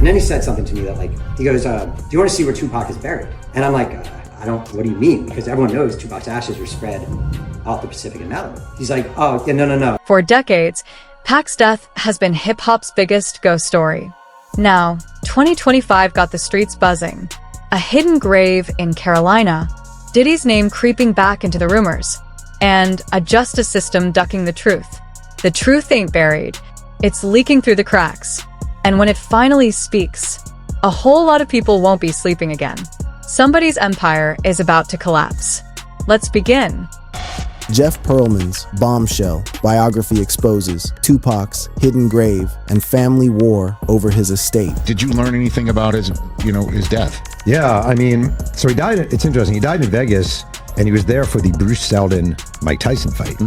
then he said something to me that like, he goes, do you want to see where Tupac is buried? And I'm like, I don't, what do you mean? Because everyone knows Tupac's ashes were spread off the Pacific and Malibu. He's like, oh, yeah, no. For decades, Pac's death has been hip-hop's biggest ghost story. Now, 2025 got the streets buzzing. A hidden grave in Carolina, Diddy's name creeping back into the rumors, and a justice system ducking the truth. The truth ain't buried. It's leaking through the cracks. And when it finally speaks, a whole lot of people won't be sleeping again. Somebody's empire is about to collapse. Let's begin. Jeff Pearlman's Bombshell biography exposes Tupac's hidden grave and family war over his estate. Did you learn anything about his death? Yeah, I mean, so he died, it's interesting, he died in Vegas, and he was there for the Bruce Seldon-Mike Tyson fight.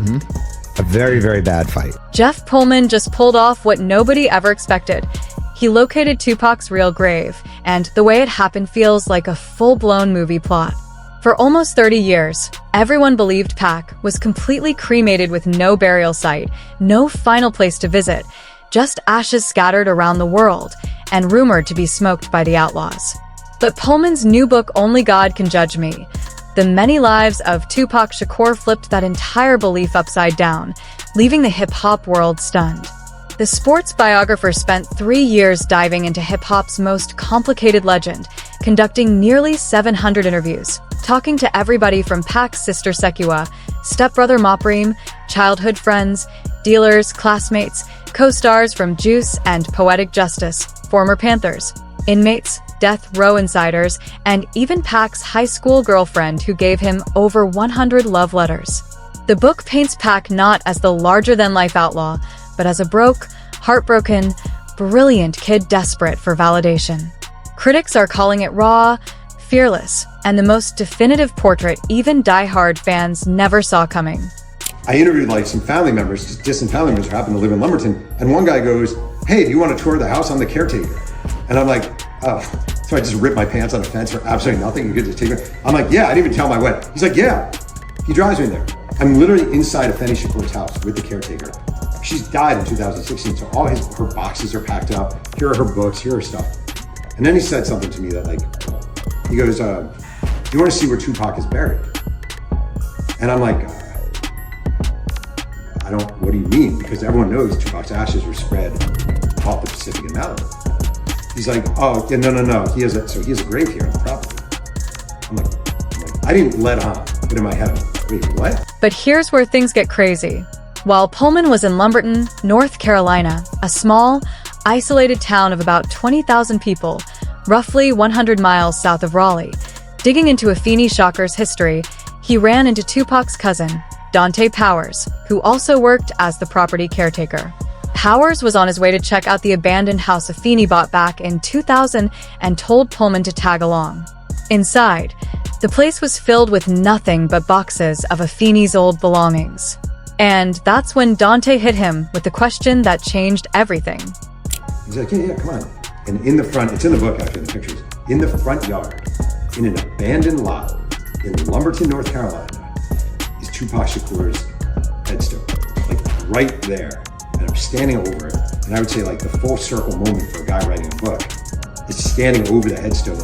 A very, very bad fight. Jeff Pearlman just pulled off what nobody ever expected. He located Tupac's real grave, and the way it happened feels like a full-blown movie plot. For almost 30 years, everyone believed Pac was completely cremated with no burial site, no final place to visit, just ashes scattered around the world, and rumored to be smoked by the outlaws. But Pullman's new book, Only God Can Judge Me, The Many Lives of Tupac Shakur, flipped that entire belief upside down, leaving the hip-hop world stunned. The sports biographer spent 3 years diving into hip-hop's most complicated legend, conducting nearly 700 interviews, talking to everybody from Pac's sister Sekua, stepbrother Mopreem, childhood friends, dealers, classmates, co-stars from Juice and Poetic Justice, former Panthers, inmates, death row insiders, and even Pac's high school girlfriend who gave him over 100 love letters. The book paints Pac not as the larger-than-life outlaw, but as a broke, heartbroken, brilliant kid desperate for validation. Critics are calling it raw, fearless, and the most definitive portrait even die-hard fans never saw coming. I interviewed like some family members, just distant family members who happen to live in Lumberton, and one guy goes, "Hey, do you want to tour the house? I'm the caretaker." And I'm like, oh. So I just ripped my pants on a fence for absolutely nothing. You could just take me. I'm like, yeah, I didn't even tell my wife. He's like, yeah. He drives me there. I'm literally inside of Fenny Shakur's house with the caretaker. She's died in 2016, so all her boxes are packed up. Here are her books, here are her stuff. And then he said something to me that like, he goes, do you want to see where Tupac is buried? And I'm like, I don't, what do you mean? Because everyone knows Tupac's ashes were spread off the Pacific and Malibu. He's like, oh, yeah, no. He has a grave here on the property. I'm like, I didn't let on, but in my head, I'm like, wait, what? But here's where things get crazy. While Pullman was in Lumberton, North Carolina, a small, isolated town of about 20,000 people, roughly 100 miles south of Raleigh, digging into Afeni Shakur's history, he ran into Tupac's cousin, Dante Powers, who also worked as the property caretaker. Powers was on his way to check out the abandoned house Afeni bought back in 2000 and told Pullman to tag along. Inside, the place was filled with nothing but boxes of Afeni's old belongings. And that's when Dante hit him with the question that changed everything. He's like, yeah, come on. And in the front, it's in the book actually, in the pictures, in the front yard, in an abandoned lot in Lumberton, North Carolina, is Tupac Shakur's headstone, like right there. And I'm standing over it, and I would say like the full circle moment for a guy writing a book is standing over the headstone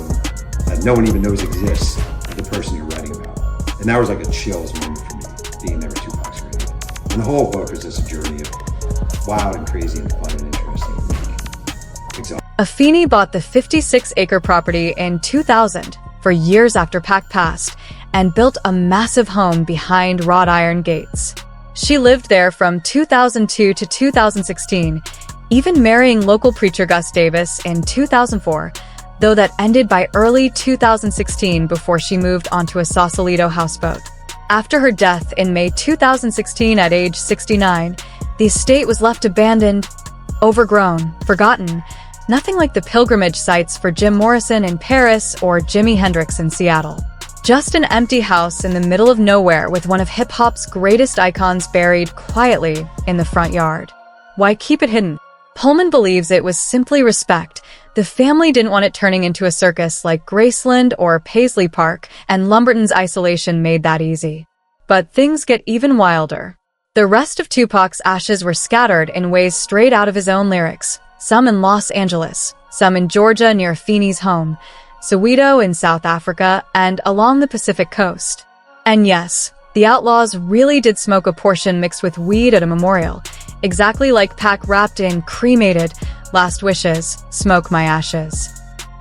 that no one even knows exists of the person you're writing about. And that was like a chills moment for me, being there with Tupac's grave. And the whole book was just a journey of wild and crazy and fun and interesting and exhausting. Afeni bought the 56-acre property in 2000, for years after Pac passed, and built a massive home behind wrought iron gates. She lived there from 2002 to 2016, even marrying local preacher Gus Davis in 2004, though that ended by early 2016 before she moved onto a Sausalito houseboat. After her death in May 2016 at age 69, the estate was left abandoned, overgrown, forgotten, nothing like the pilgrimage sites for Jim Morrison in Paris or Jimi Hendrix in Seattle. Just an empty house in the middle of nowhere with one of hip-hop's greatest icons buried quietly in the front yard. Why keep it hidden? Pullman believes it was simply respect. The family didn't want it turning into a circus like Graceland or Paisley Park, and Lumberton's isolation made that easy. But things get even wilder. The rest of Tupac's ashes were scattered in ways straight out of his own lyrics, some in Los Angeles, some in Georgia near Feeney's home, Soweto in South Africa, and along the Pacific coast. And yes, the outlaws really did smoke a portion mixed with weed at a memorial, exactly like Pac rapped in Cremated, Last Wishes, Smoke My Ashes.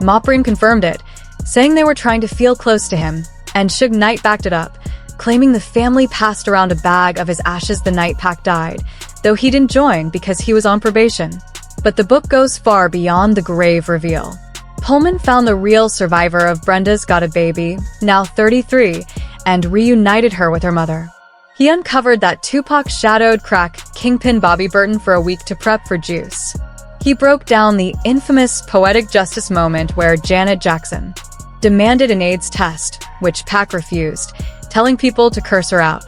Moprin confirmed it, saying they were trying to feel close to him, and Suge Knight backed it up, claiming the family passed around a bag of his ashes the night Pac died, though he didn't join because he was on probation. But the book goes far beyond the grave reveal. Pullman found the real survivor of Brenda's Got a Baby, now 33, and reunited her with her mother. He uncovered that Tupac shadowed crack kingpin Bobby Burton for a week to prep for Juice. He broke down the infamous poetic justice moment where Janet Jackson demanded an AIDS test, which Pac refused, telling people to curse her out.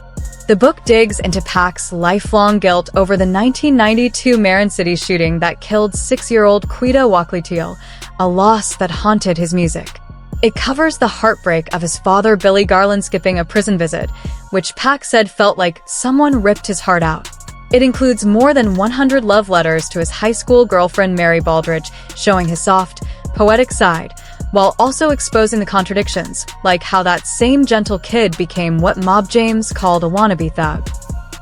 The book digs into Pac's lifelong guilt over the 1992 Marin City shooting that killed 6-year-old Quita Walkley-Teal, a loss that haunted his music. It covers the heartbreak of his father Billy Garland skipping a prison visit, which Pac said felt like someone ripped his heart out. It includes more than 100 love letters to his high school girlfriend Mary Baldridge, showing his soft, poetic side, while also exposing the contradictions, like how that same gentle kid became what Mob James called a wannabe thug.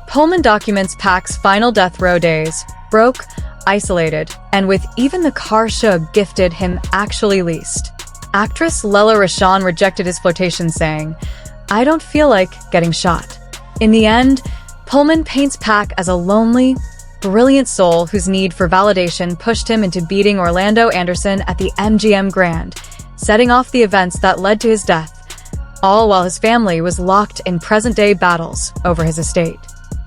Pullman documents Pac's final death row days, broke, isolated, and with even the car Suge gifted him actually leased. Actress Lela Rashawn rejected his flirtation, saying, "I don't feel like getting shot." In the end, Pullman paints Pac as a lonely, brilliant soul whose need for validation pushed him into beating Orlando Anderson at the MGM Grand, setting off the events that led to his death, all while his family was locked in present-day battles over his estate.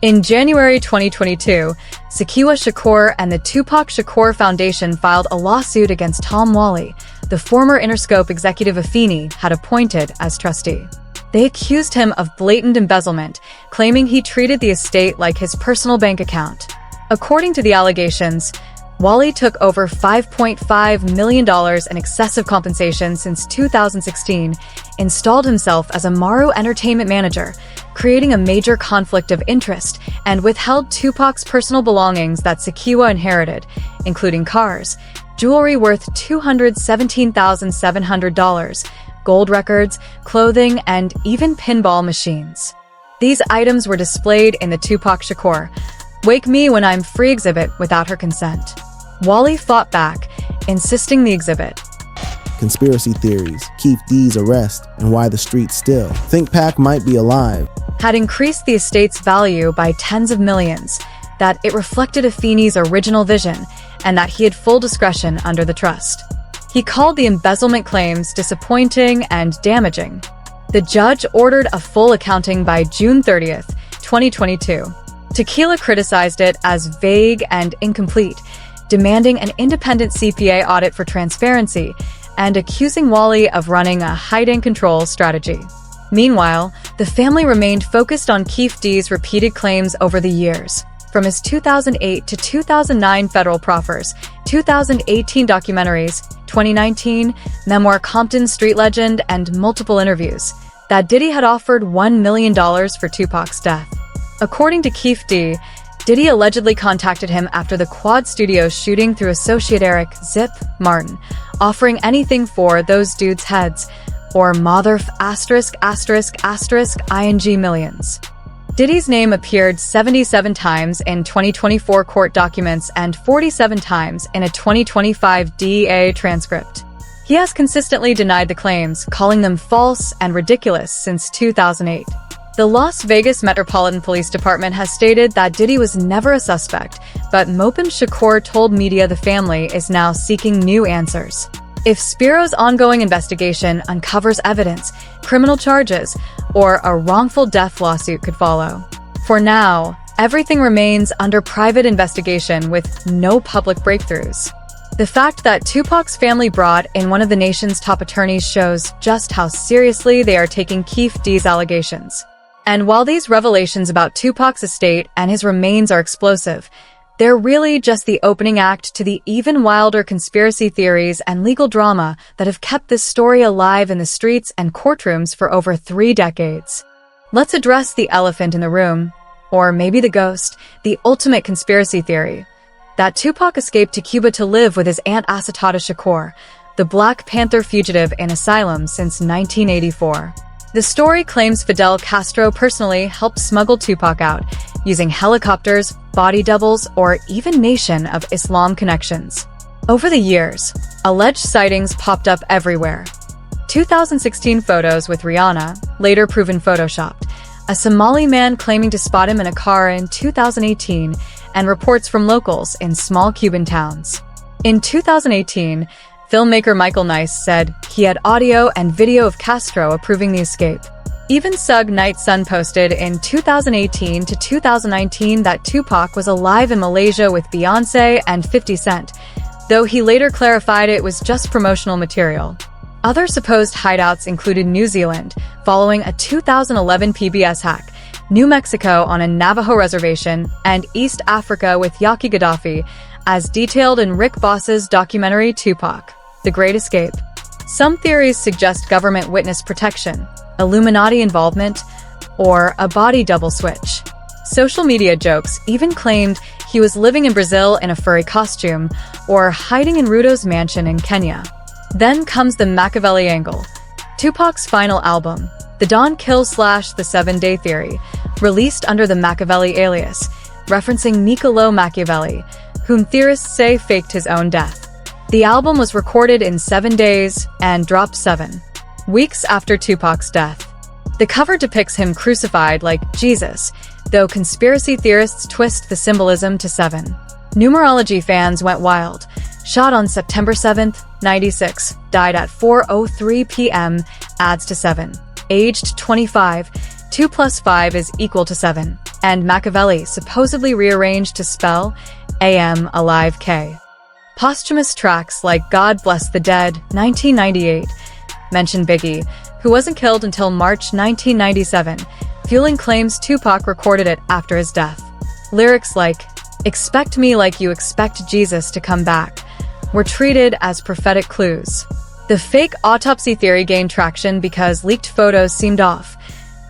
In January 2022, Tupac Shakur and the Tupac Shakur Foundation filed a lawsuit against Tom Whalley, the former Interscope executive Afeni had appointed as trustee. They accused him of blatant embezzlement, claiming he treated the estate like his personal bank account. According to the allegations, Whalley took over $5.5 million in excessive compensation since 2016, installed himself as a Maru entertainment manager, creating a major conflict of interest, and withheld Tupac's personal belongings that Shakur inherited, including cars, jewelry worth $217,700, gold records, clothing, and even pinball machines. These items were displayed in the Tupac Shakur "Wake Me When I'm Free" exhibit without her consent. Whalley fought back, insisting the exhibit. Conspiracy theories, Keith D's arrest, and why the streets still think Pac might be alive, had increased the estate's value by tens of millions, that it reflected Afeni's original vision, and that he had full discretion under the trust. He called the embezzlement claims disappointing and damaging. The judge ordered a full accounting by June 30th, 2022. Tequila criticized it as vague and incomplete, demanding an independent CPA audit for transparency and accusing Whalley of running a hide-and-control strategy. Meanwhile, the family remained focused on Keith D's repeated claims over the years, from his 2008 to 2009 federal proffers, 2018 documentaries, 2019 memoir Compton Street Legend, and multiple interviews, that Diddy had offered $1 million for Tupac's death. According to Keith D, Diddy allegedly contacted him after the Quad Studios shooting through associate Eric "Zip" Martin, offering anything for those dudes' heads, or mother ****ing millions. Diddy's name appeared 77 times in 2024 court documents and 47 times in a 2025 DEA transcript. He has consistently denied the claims, calling them false and ridiculous since 2008. The Las Vegas Metropolitan Police Department has stated that Diddy was never a suspect, but Mopin Shakur told media the family is now seeking new answers. If Spiro's ongoing investigation uncovers evidence, criminal charges, or a wrongful death lawsuit could follow. For now, everything remains under private investigation with no public breakthroughs. The fact that Tupac's family brought in one of the nation's top attorneys shows just how seriously they are taking Keith D's allegations. And while these revelations about Tupac's estate and his remains are explosive, they're really just the opening act to the even wilder conspiracy theories and legal drama that have kept this story alive in the streets and courtrooms for over 3 decades. Let's address the elephant in the room, or maybe the ghost, the ultimate conspiracy theory, that Tupac escaped to Cuba to live with his aunt Assata Shakur, the Black Panther fugitive in asylum since 1984. The story claims Fidel Castro personally helped smuggle Tupac out, using helicopters, body doubles, or even Nation of Islam connections. Over the years, alleged sightings popped up everywhere. 2016 photos with Rihanna, later proven photoshopped, a Somali man claiming to spot him in a car in 2018, and reports from locals in small Cuban towns. In 2018, filmmaker Michael Nice said he had audio and video of Castro approving the escape. Even Suge Knight's son posted in 2018 to 2019 that Tupac was alive in Malaysia with Beyoncé and 50 Cent, though he later clarified it was just promotional material. Other supposed hideouts included New Zealand, following a 2011 PBS hack, New Mexico on a Navajo reservation, and East Africa with Yaki Gaddafi, as detailed in Rick Boss's documentary Tupac: The Great Escape. Some theories suggest government witness protection, Illuminati involvement, or a body double switch. Social media jokes even claimed he was living in Brazil in a furry costume or hiding in Ruto's mansion in Kenya. Then comes the Machiavelli angle. Tupac's final album, The Don Kill / The 7 Day Theory, released under the Machiavelli alias, referencing Niccolo Machiavelli, whom theorists say faked his own death. The album was recorded in 7 days and dropped 7 weeks after Tupac's death. The cover depicts him crucified like Jesus, though conspiracy theorists twist the symbolism to 7. Numerology fans went wild. Shot on September 7, 96, died at 4:03 p.m., adds to 7. Aged 25, 2 plus 5 is equal to 7, and Machiavelli supposedly rearranged to spell AM alive K. Posthumous tracks like God Bless the Dead, 1998, mention Biggie, who wasn't killed until March 1997, fueling claims Tupac recorded it after his death. Lyrics like, "Expect me like you expect Jesus to come back," were treated as prophetic clues. The fake autopsy theory gained traction because leaked photos seemed off.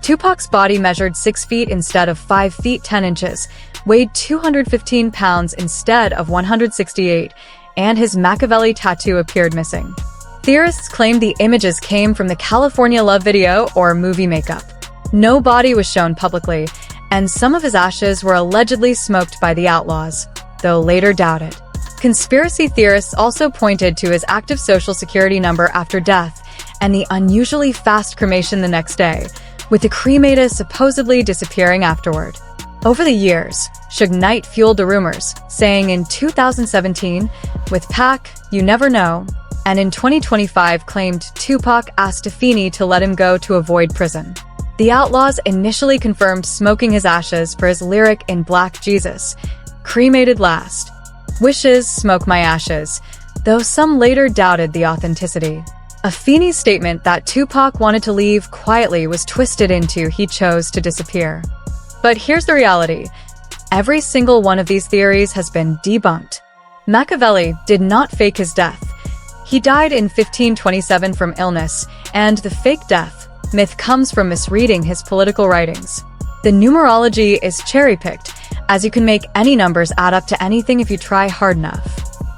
Tupac's body measured 6 feet instead of 5 feet 10 inches, weighed 215 pounds instead of 168, and his Machiavelli tattoo appeared missing. Theorists claimed the images came from the California Love video or movie makeup. No body was shown publicly, and some of his ashes were allegedly smoked by the Outlaws, though later doubted. Conspiracy theorists also pointed to his active Social Security number after death and the unusually fast cremation the next day, with the cremator supposedly disappearing afterward. Over the years, Suge Knight fueled the rumors, saying in 2017, "With Pac, you never know," and in 2025 claimed Tupac asked Afeni to let him go to avoid prison. The Outlaws initially confirmed smoking his ashes for his lyric in Black Jesus, "Cremated last. Wishes, smoke my ashes," though some later doubted the authenticity. Afeni's statement that Tupac wanted to leave quietly was twisted into he chose to disappear. But here's the reality. Every single one of these theories has been debunked. Machiavelli did not fake his death. He died in 1527 from illness, and the fake death myth comes from misreading his political writings. The numerology is cherry-picked, as you can make any numbers add up to anything if you try hard enough.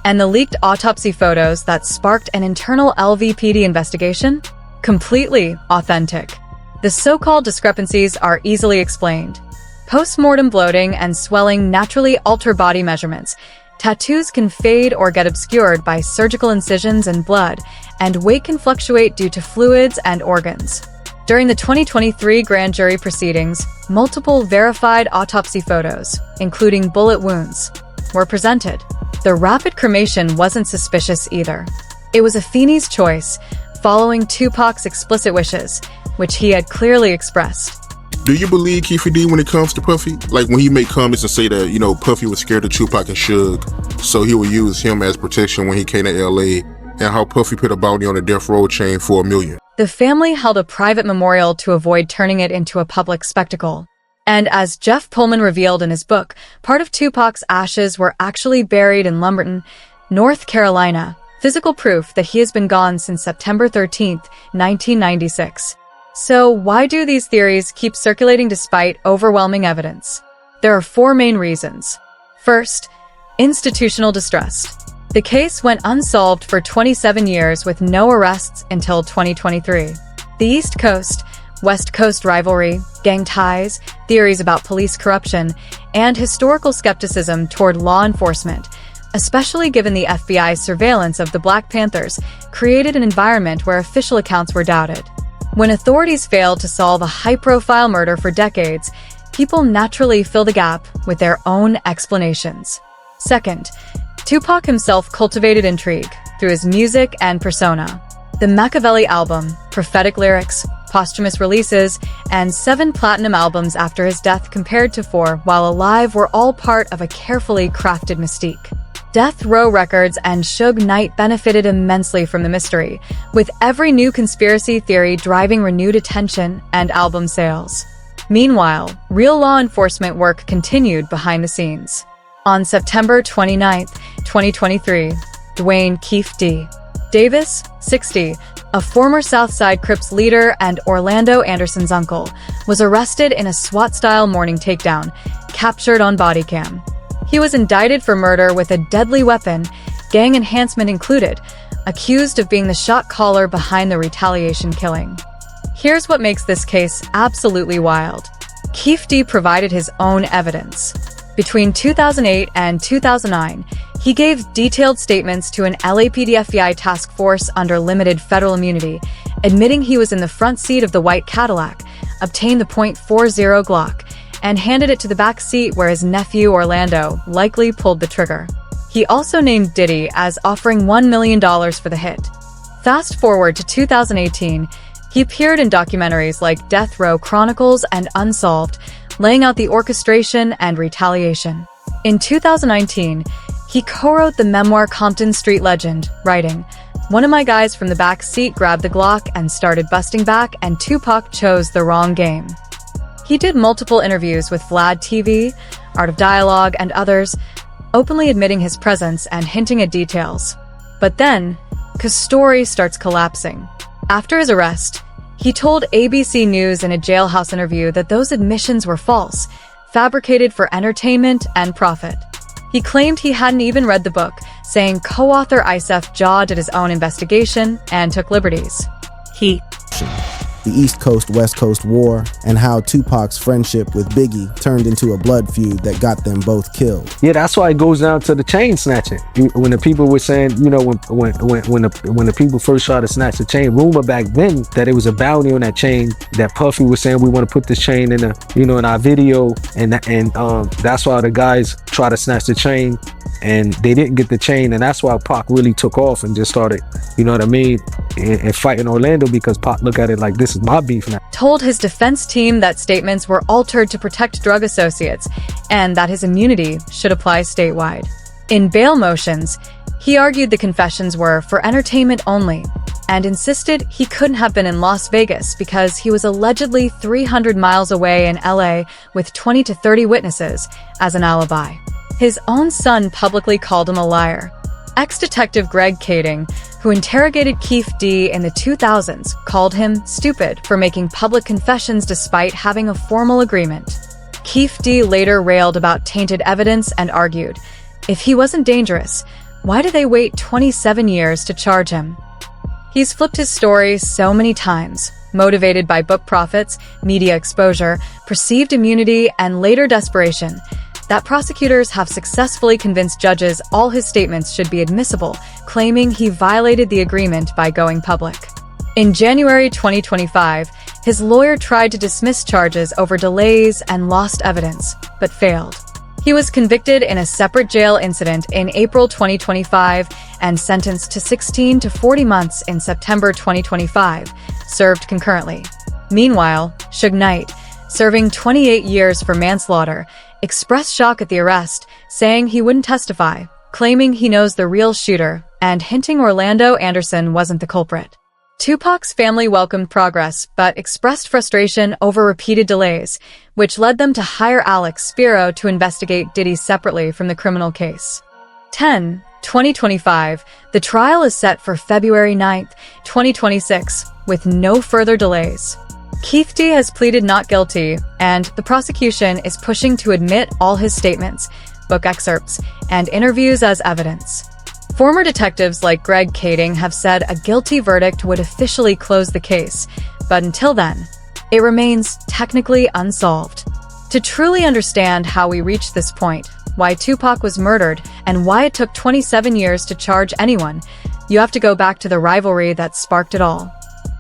And the leaked autopsy photos that sparked an internal LVPD investigation? Completely authentic. The so-called discrepancies are easily explained. Post-mortem bloating and swelling naturally alter body measurements. Tattoos can fade or get obscured by surgical incisions and blood, and weight can fluctuate due to fluids and organs. During the 2023 grand jury proceedings, multiple verified autopsy photos, including bullet wounds, were presented. The rapid cremation wasn't suspicious either. It was Afeni's choice, following Tupac's explicit wishes, which he had clearly expressed. Do you believe Keefe D when it comes to Puffy? Like when he make comments and say that, Puffy was scared of Tupac and Suge, so he would use him as protection when he came to LA, and how Puffy put a bounty on a death row chain for $1 million. The family held a private memorial to avoid turning it into a public spectacle. And as Jeff Pullman revealed in his book, part of Tupac's ashes were actually buried in Lumberton, North Carolina, physical proof that he has been gone since September 13, 1996. So why do these theories keep circulating despite overwhelming evidence? There are 4 main reasons. First, Institutional distrust. The case went unsolved for 27 years with no arrests until 2023. The East Coast, West Coast rivalry, gang ties, theories about police corruption, and historical skepticism toward law enforcement, especially given the FBI's surveillance of the Black Panthers, created an environment where official accounts were doubted. When authorities failed to solve a high-profile murder for decades, people naturally fill the gap with their own explanations. Second, Tupac himself cultivated intrigue through his music and persona. The Machiavelli album, prophetic lyrics, posthumous releases, and 7 platinum albums after his death compared to 4 while alive were all part of a carefully crafted mystique. Death Row Records and Suge Knight benefited immensely from the mystery, with every new conspiracy theory driving renewed attention and album sales. Meanwhile, real law enforcement work continued behind the scenes. On September 29, 2023, Dwayne Keefe D. Davis, 60, a former Southside Crips leader and Orlando Anderson's uncle, was arrested in a SWAT-style morning takedown, captured on body cam. He was indicted for murder with a deadly weapon, gang enhancement included, accused of being the shot caller behind the retaliation killing. Here's what makes this case absolutely wild. Keefe D provided his own evidence. Between 2008 and 2009, he gave detailed statements to an LAPD FBI task force under limited federal immunity, admitting he was in the front seat of the white Cadillac, obtained the .40 Glock, and handed it to the back seat where his nephew Orlando likely pulled the trigger. He also named Diddy as offering $1 million for the hit. Fast forward to 2018, he appeared in documentaries like Death Row Chronicles and Unsolved, laying out the orchestration and retaliation. In 2019, he co-wrote the memoir Compton Street Legend, writing, "One of my guys from the back seat grabbed the Glock and started busting back, and Tupac chose the wrong game." He did multiple interviews with Vlad TV, Art of Dialogue, and others, openly admitting his presence and hinting at details. But then, his story starts collapsing. After his arrest, he told ABC News in a jailhouse interview that those admissions were false, fabricated for entertainment and profit. He claimed he hadn't even read the book, saying co-author Isef Jah did his own investigation and took liberties. The East Coast-West Coast war, and how Tupac's friendship with Biggie turned into a blood feud that got them both killed. Yeah, that's why it goes down to the chain snatching. When the people were saying, you know, when the people first tried to snatch the chain, rumor back then that it was a bounty on that chain, that Puffy was saying, we want to put this chain in in our video, and that's why the guys try to snatch the chain, and they didn't get the chain, and that's why Pac really took off and just started, you know what I mean, and fighting Orlando, because Pac looked at it like, this is my beef now. Told his defense team that statements were altered to protect drug associates and that his immunity should apply statewide. In bail motions, he argued the confessions were for entertainment only and insisted he couldn't have been in Las Vegas because he was allegedly 300 miles away in LA with 20 to 30 witnesses as an alibi. His own son publicly called him a liar. Ex-detective Greg Kading, who interrogated Keefe D in the 2000s, called him stupid for making public confessions despite having a formal agreement. Keefe D later railed about tainted evidence and argued, if he wasn't dangerous, why did they wait 27 years to charge him? He's flipped his story so many times, motivated by book profits, media exposure, perceived immunity, and later desperation, that prosecutors have successfully convinced judges all his statements should be admissible, claiming he violated the agreement by going public. In January 2025, his lawyer tried to dismiss charges over delays and lost evidence, but failed. He was convicted in a separate jail incident in April 2025 and sentenced to 16 to 40 months in September 2025, served concurrently. Meanwhile, Suge Knight, serving 28 years for manslaughter, expressed shock at the arrest, saying he wouldn't testify, claiming he knows the real shooter, and hinting Orlando Anderson wasn't the culprit. Tupac's family welcomed progress, but expressed frustration over repeated delays, which led them to hire Alex Spiro to investigate Diddy separately from the criminal case. 2025, the trial is set for February 9, 2026, with no further delays. Keefe D has pleaded not guilty, and the prosecution is pushing to admit all his statements, book excerpts, and interviews as evidence. Former detectives like Greg Kading have said a guilty verdict would officially close the case, but until then, it remains technically unsolved. To truly understand how we reached this point, why Tupac was murdered, and why it took 27 years to charge anyone, you have to go back to the rivalry that sparked it all.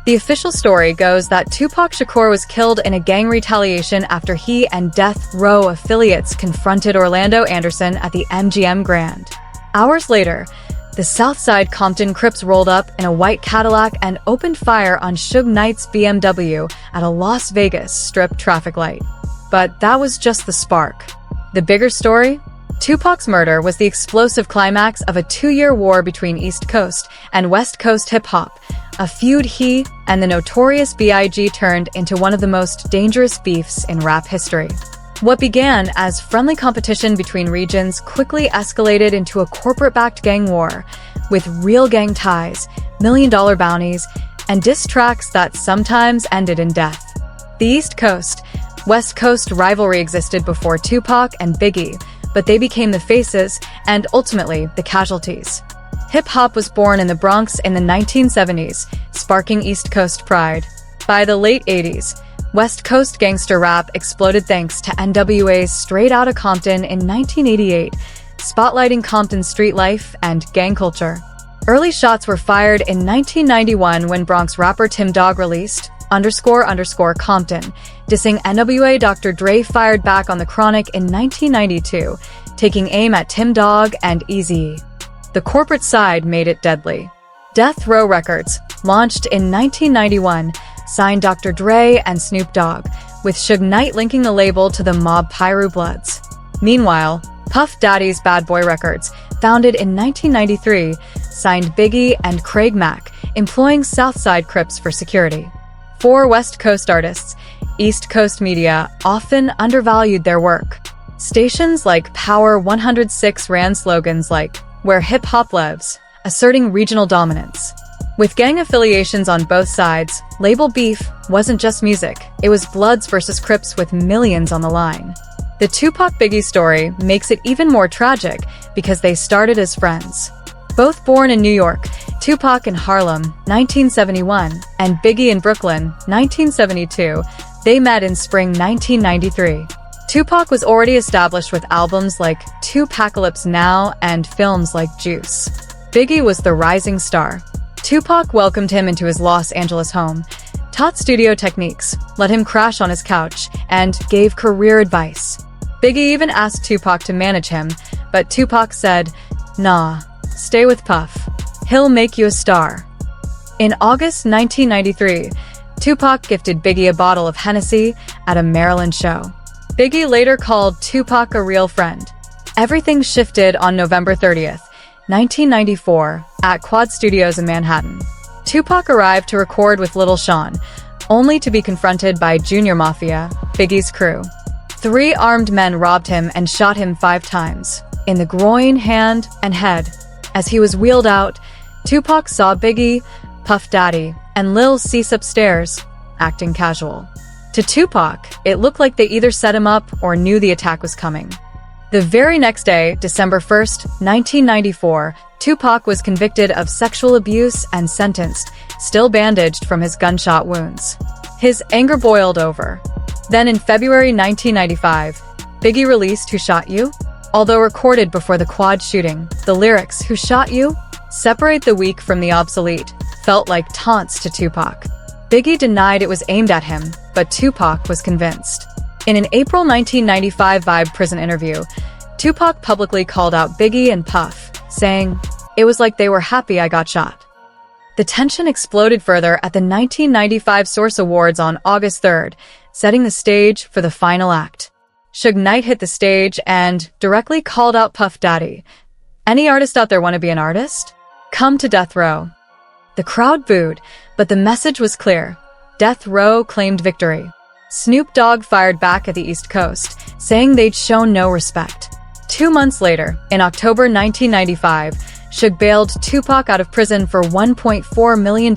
The official story goes that Tupac Shakur was killed in a gang retaliation after he and Death Row affiliates confronted Orlando Anderson at the MGM Grand. Hours later, the Southside Compton Crips rolled up in a white Cadillac and opened fire on Suge Knight's BMW at a Las Vegas Strip traffic light. But that was just the spark. The bigger story? Tupac's murder was the explosive climax of a 2-year war between East Coast and West Coast hip-hop, a feud he and the notorious B.I.G. turned into one of the most dangerous beefs in rap history. What began as friendly competition between regions quickly escalated into a corporate-backed gang war, with real gang ties, million-dollar bounties, and diss tracks that sometimes ended in death. The East Coast, West Coast rivalry existed before Tupac and Biggie, but they became the faces and ultimately the casualties. Hip-hop was born in the Bronx in the 1970s, sparking East Coast pride. By the late 80s, West Coast gangster rap exploded thanks to NWA's Straight Outta Compton in 1988, spotlighting Compton's street life and gang culture. Early shots were fired in 1991 when Bronx rapper Tim Dog released __Compton, dissing NWA. Dr. Dre fired back on The Chronic in 1992, taking aim at Tim Dog and Eazy-E. The corporate side made it deadly. Death Row Records, launched in 1991, signed Dr. Dre and Snoop Dogg, with Suge Knight linking the label to the mob Pyru Bloods. Meanwhile, Puff Daddy's Bad Boy Records, founded in 1993, signed Biggie and Craig Mack, employing Southside Crips for security. For West Coast artists, East Coast media often undervalued their work. Stations like Power 106 ran slogans like, "Where hip-hop lives," asserting regional dominance. With gang affiliations on both sides, label beef wasn't just music, it was Bloods versus Crips with millions on the line. The Tupac-Biggie story makes it even more tragic because they started as friends. Both born in New York, Tupac in Harlem, 1971, and Biggie in Brooklyn, 1972, they met in spring 1993. Tupac was already established with albums like Tupacalypse Now and films like Juice. Biggie was the rising star. Tupac welcomed him into his Los Angeles home, taught studio techniques, let him crash on his couch, and gave career advice. Biggie even asked Tupac to manage him, but Tupac said, "Nah, stay with Puff. He'll make you a star." In August 1993, Tupac gifted Biggie a bottle of Hennessy at a Maryland show. Biggie later called Tupac a real friend. Everything shifted on November 30th, 1994, at Quad Studios in Manhattan. Tupac arrived to record with Little Sean, only to be confronted by Junior Mafia, Biggie's crew. 3 armed men robbed him and shot him 5 times, in the groin, hand, and head. As he was wheeled out, Tupac saw Biggie, Puff Daddy, and Lil Cease upstairs, acting casual. To Tupac, it looked like they either set him up or knew the attack was coming. The very next day, December 1st, 1994, Tupac was convicted of sexual abuse and sentenced, still bandaged from his gunshot wounds. His anger boiled over. Then in February 1995, Biggie released Who Shot You? Although recorded before the Quad shooting, the lyrics Who Shot You? Separate the weak from the obsolete felt like taunts to Tupac. Biggie denied it was aimed at him, but Tupac was convinced. In an April 1995 Vibe prison interview, Tupac publicly called out Biggie and Puff, saying, "It was like they were happy I got shot." The tension exploded further at the 1995 Source Awards on August 3rd, setting the stage for the final act. Suge Knight hit the stage and directly called out Puff Daddy. "Any artist out there want to be an artist? Come to Death Row." The crowd booed, but the message was clear. Death Row claimed victory. Snoop Dogg fired back at the East Coast, saying they'd shown no respect. 2 months later, in October 1995, Suge bailed Tupac out of prison for $1.4 million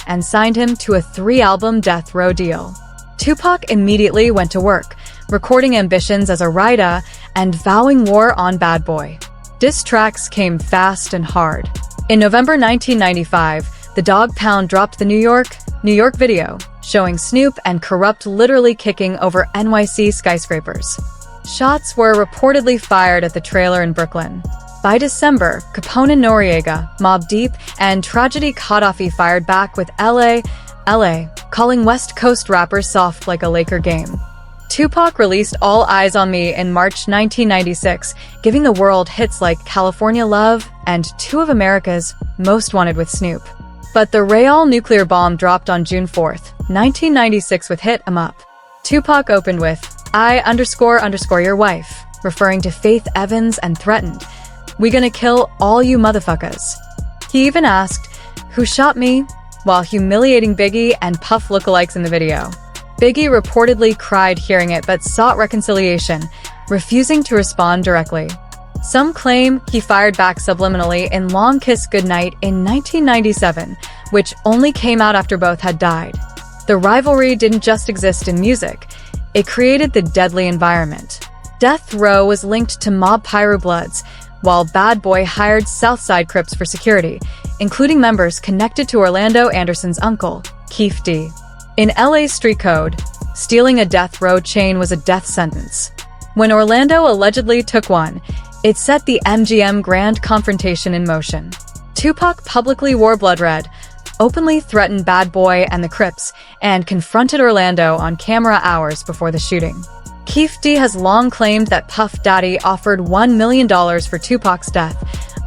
and signed him to a 3-album Death Row deal. Tupac immediately went to work, recording ambitions as a writer and vowing war on Bad Boy. Diss tracks came fast and hard. In November 1995, the Dog Pound dropped the New York video, showing Snoop and Corrupt literally kicking over NYC skyscrapers. Shots were reportedly fired at the trailer in Brooklyn. By December, Capone and Noriega, Mobb Deep, and Tragedy Gaddafi fired back with LA, calling West Coast rappers soft like a Laker game. Tupac released All Eyes on Me in March 1996, giving the world hits like California Love and two of America's Most Wanted with Snoop. But the Rayoul nuclear bomb dropped on June 4th, 1996 with Hit 'Em Up. Tupac opened with, I__ your wife, referring to Faith Evans, and threatened, "We gonna kill all you motherfuckers." He even asked, "Who shot me?" while humiliating Biggie and Puff lookalikes in the video. Biggie reportedly cried hearing it but sought reconciliation, refusing to respond directly. Some claim he fired back subliminally in Long Kiss Goodnight in 1997, which only came out after both had died. The rivalry didn't just exist in music, it created the deadly environment. Death Row was linked to Mob Pyro Bloods, while Bad Boy hired Southside Crips for security, including members connected to Orlando Anderson's uncle, Keefe D. In LA's street code, stealing a Death Row chain was a death sentence. When Orlando allegedly took one, it set the MGM Grand Confrontation in motion. Tupac publicly wore blood red, openly threatened Bad Boy and the Crips, and confronted Orlando on camera hours before the shooting. Keefe D has long claimed that Puff Daddy offered $1 million for Tupac's death,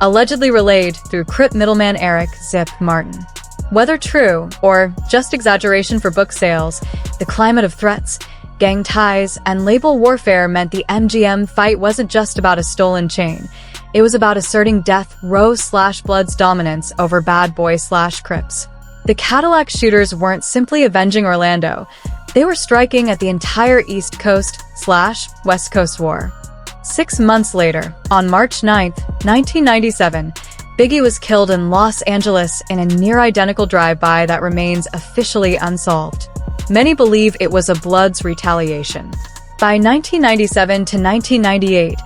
allegedly relayed through Crip middleman Eric Zip Martin. Whether true or just exaggeration for book sales, the climate of threats, gang ties, and label warfare meant the MGM fight wasn't just about a stolen chain. It was about asserting Death Row/Blood's dominance over Bad Boy/Crips. The Cadillac shooters weren't simply avenging Orlando. They were striking at the entire East Coast/West Coast war. 6 months later, on March 9, 1997, Biggie was killed in Los Angeles in a near-identical drive-by that remains officially unsolved. Many believe it was a Bloods retaliation. By 1997 to 1998,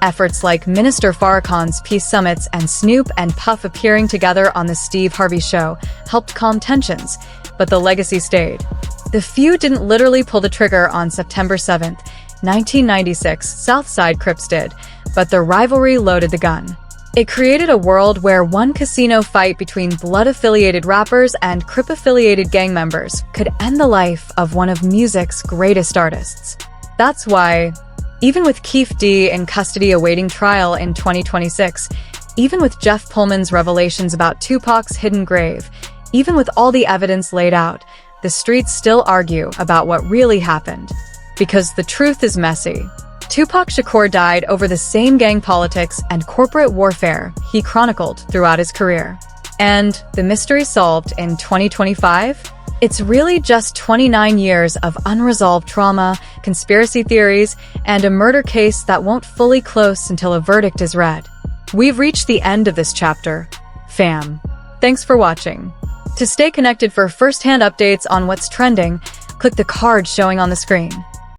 efforts like Minister Farrakhan's peace summits and Snoop and Puff appearing together on The Steve Harvey Show helped calm tensions, but the legacy stayed. The feud didn't literally pull the trigger on September 7, 1996, Southside Crips did, but the rivalry loaded the gun. It created a world where one casino fight between Blood-affiliated rappers and Crip-affiliated gang members could end the life of one of music's greatest artists. That's why, even with Keefe D in custody awaiting trial in 2026, even with Jeff Pullman's revelations about Tupac's hidden grave, even with all the evidence laid out, the streets still argue about what really happened. Because the truth is messy. Tupac Shakur died over the same gang politics and corporate warfare he chronicled throughout his career. And the mystery solved in 2025? It's really just 29 years of unresolved trauma, conspiracy theories, and a murder case that won't fully close until a verdict is read. We've reached the end of this chapter, fam. Thanks for watching. To stay connected for first-hand updates on what's trending, click the card showing on the screen.